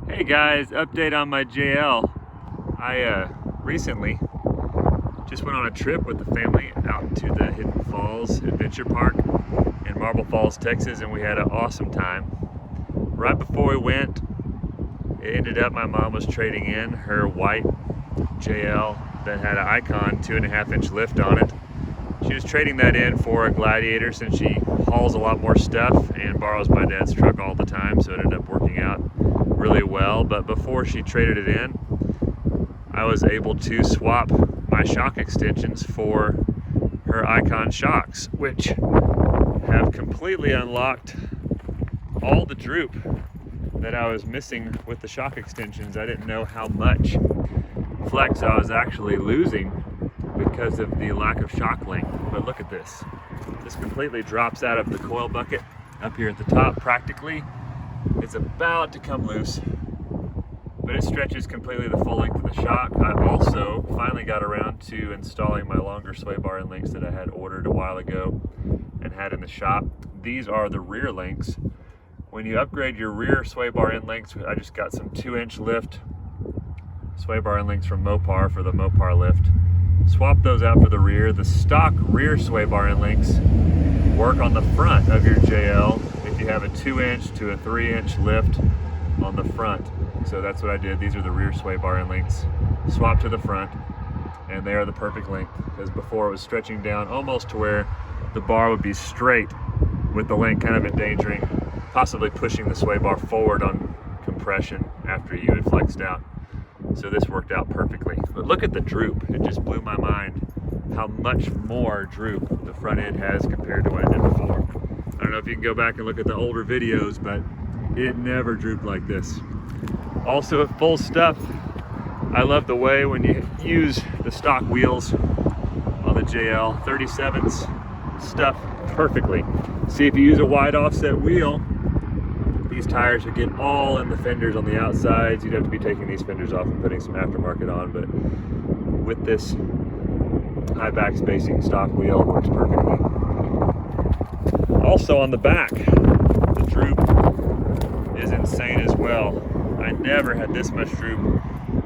Hey guys, update on my JL. I recently just went on a trip with the family out to the Hidden Falls Adventure Park in Marble Falls, Texas, and we had an awesome time. Right before we went, it ended up my mom was trading in her white JL that had an Icon 2.5-inch lift on it. She was trading that in for a Gladiator since she hauls a lot more stuff and borrows my dad's truck all the time, so it ended up working out really well. But before she traded it in, I was able to swap my shock extensions for her Icon shocks, which have completely unlocked all the droop that I was missing with the shock extensions. I didn't know how much flex I was actually losing because of the lack of shock length. But look at this. This completely drops out of the coil bucket up here at the top practically. It's about to come loose, but it stretches completely the full length of the shock. I also finally got around to installing my longer sway bar end links that I had ordered a while ago and had in the shop. These are the rear links. When you upgrade your rear sway bar end links, I just got some 2-inch lift sway bar end links from Mopar for the Mopar lift. Swap those out for the rear. The stock rear sway bar end links work on the front of your JL if you have a 2-inch to a 3-inch lift on the front. So that's what I did. These are the rear sway bar end links. Swap to the front, and they are the perfect length, because before it was stretching down almost to where the bar would be straight, with the link kind of endangering, possibly pushing the sway bar forward on compression after you had flexed out. So this worked out perfectly. But look at the droop. It just blew my mind how much more droop the front end has compared to what it did before. I don't know if you can go back and look at the older videos, but it never drooped like this. Also at full stuff, I love the way when you use the stock wheels on the JL, 37s stuff perfectly. See, if you use a wide offset wheel, these tires would get all in the fenders on the outsides. You'd have to be taking these fenders off and putting some aftermarket on, but with this high back spacing stock wheel, it works perfectly. Also on the back, the droop is insane as well. I never had this much droop.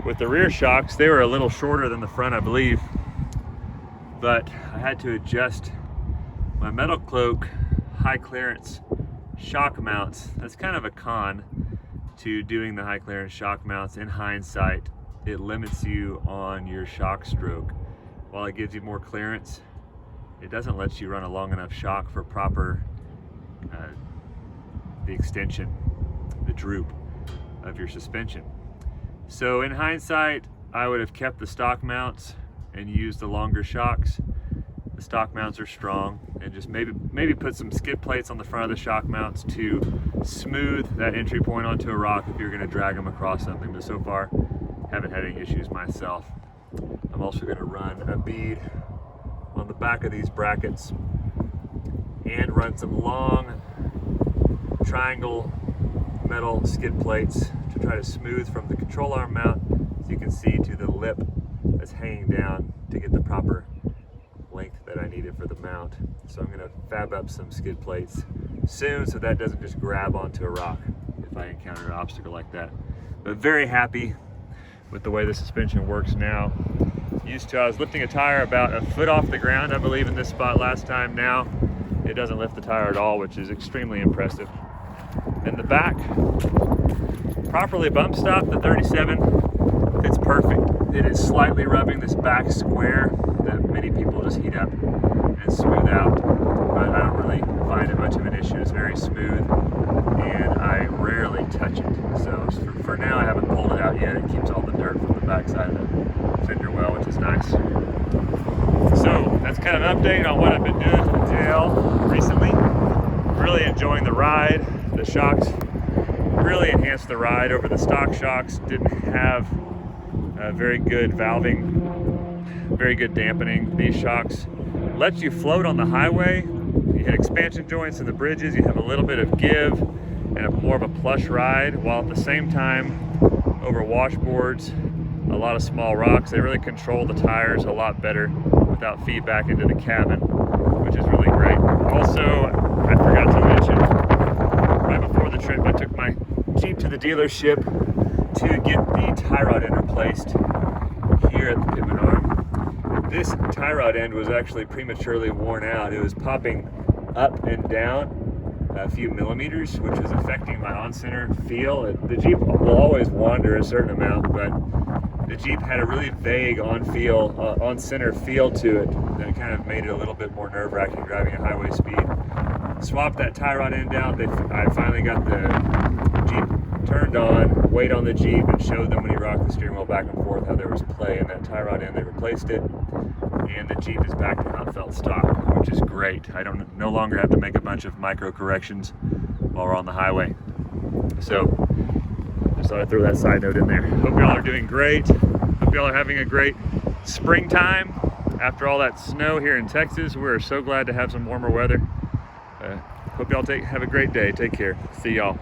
With the rear shocks, they were a little shorter than the front, I believe, but I had to adjust my Metalcloak high clearance shock mounts. That's kind of a con to doing the high clearance shock mounts. In hindsight, it limits you on your shock stroke. While it gives you more clearance, it doesn't let you run a long enough shock for proper the extension, the droop of your suspension. So in hindsight, I would have kept the stock mounts and used the longer shocks. The stock mounts are strong, and just maybe put some skid plates on the front of the shock mounts to smooth that entry point onto a rock if you're going to drag them across something. But so far, haven't had any issues myself. I'm also going to run a bead on the back of these brackets and run some long triangle metal skid plates to try to smooth from the control arm mount, so you can see, to the lip that's hanging down to get the proper length that I needed for the mount. So I'm going to fab up some skid plates soon so that doesn't just grab onto a rock if I encounter an obstacle like that. But very happy with the way the suspension works now. I was lifting a tire about a foot off the ground, I believe, in this spot last time. Now it doesn't lift the tire at all, which is extremely impressive. And the back, properly bump stop, the 37 fits perfect. It is slightly rubbing this back square that many people just heat up and smooth out, but I don't really find it much of an issue. It's very smooth, and I rarely touch it. So for now, I haven't pulled it out yet. It keeps all the dirt from the backside of the fender well, which is nice. So that's kind of an update on what I've been doing to the JL recently. Really enjoying the ride. The shocks really enhanced the ride over the stock shocks. Didn't have very good valving, very good dampening. These shocks let you float on the highway. You hit expansion joints in the bridges, you have a little bit of give and more of a plush ride, while at the same time over washboards, a lot of small rocks. They really control the tires a lot better without feedback into the cabin, which is really great. Also, I forgot to mention, right before the trip, I took my Jeep to the dealership to get the tie rod end replaced here at the pivot arm. This tie rod end was actually prematurely worn out. It was popping up and down a few millimeters, which was affecting my on-center feel. The Jeep will always wander a certain amount, but the Jeep had a really vague on-center feel to it that kind of made it a little bit more nerve-wracking driving at highway speed. Swapped that tie rod end out. I finally got the Jeep turned on, weighed on the Jeep, and showed them when he rocked the steering wheel back and forth how there was play in that tie rod end. They replaced it, and the Jeep is back to how it felt stock, which is great. I no longer have to make a bunch of micro corrections while we're on the highway. So just thought I'd throw that side note in there. Hope y'all are doing great. Hope y'all are having a great springtime. After all that snow here in Texas, we're so glad to have some warmer weather. Hope y'all have a great day. Take care. See y'all.